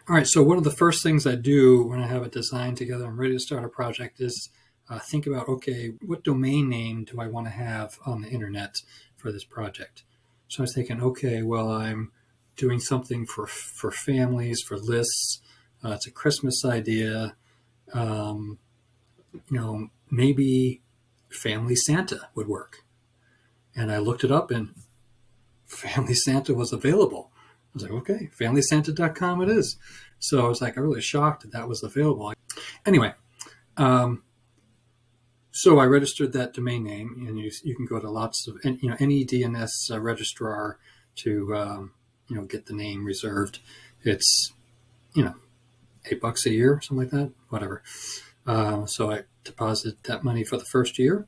All right. So one of the first things I do when I have it designed together, I'm ready to start a project, is think about, okay, what domain name do I want to have on the internet for this project? So I was thinking, okay, well, I'm doing something for families, for lists. It's a Christmas idea. Um, maybe Family Santa would work. And I looked it up, and Family Santa was available. I was like, okay, familysanta.com it is. So I was like, I'm really shocked that was available. Anyway, um, so I registered that domain name, and you can go to lots of, any DNS registrar to, get the name reserved. It's, you know, $8 a year, something like that, whatever. So I deposited that money for the first year.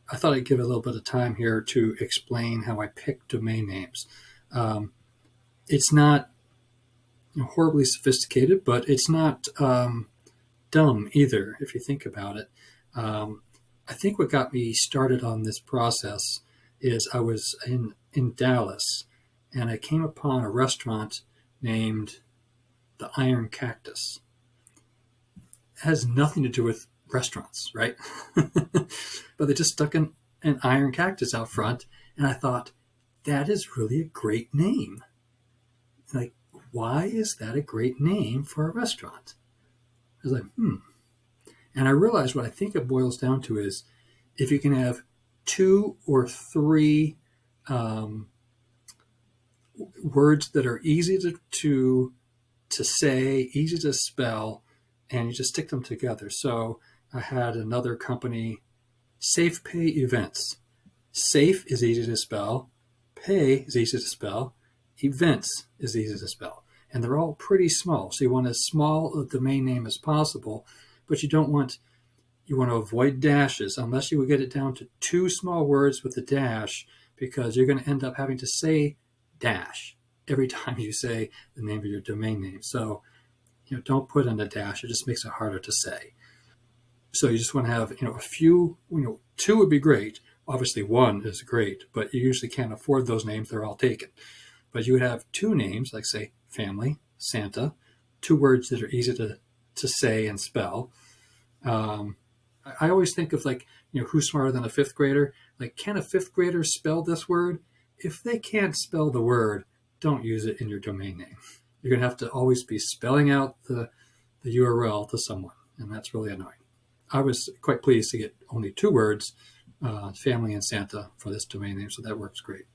I thought I'd give a little bit of time here to explain how I pick domain names. It's not horribly sophisticated, but it's not dumb either, if you think about it. I think what got me started on this process is I was in Dallas, and I came upon a restaurant named the Iron Cactus. It has nothing to do with restaurants, right? But they just stuck an iron cactus out front, and I thought, that is really a great name. Like, why is that a great name for a restaurant? I was like, And I realized what I think it boils down to is if you can have two or three words that are easy to say, easy to spell, and you just stick them together. So I had another company, Safe Pay Events. Safe is easy to spell, pay is easy to spell, events is easy to spell. And they're all pretty small. So you want as small a domain name as possible, but you want to avoid dashes unless you would get it down to two small words with a dash, because you're going to end up having to say dash every time you say the name of your domain name. So, don't put in a dash. It just makes it harder to say. So you just want to have, a few, two would be great. Obviously one is great, but you usually can't afford those names. They're all taken. But you would have two names, like say Family, Santa, two words that are easy to say and spell. I always think of who's smarter than a fifth grader? Like, can a fifth grader spell this word? If they can't spell the word, don't use it in your domain name. You're going to have to always be spelling out the URL to someone, and that's really annoying. I was quite pleased to get only two words, Family and Santa, for this domain name, so that works great.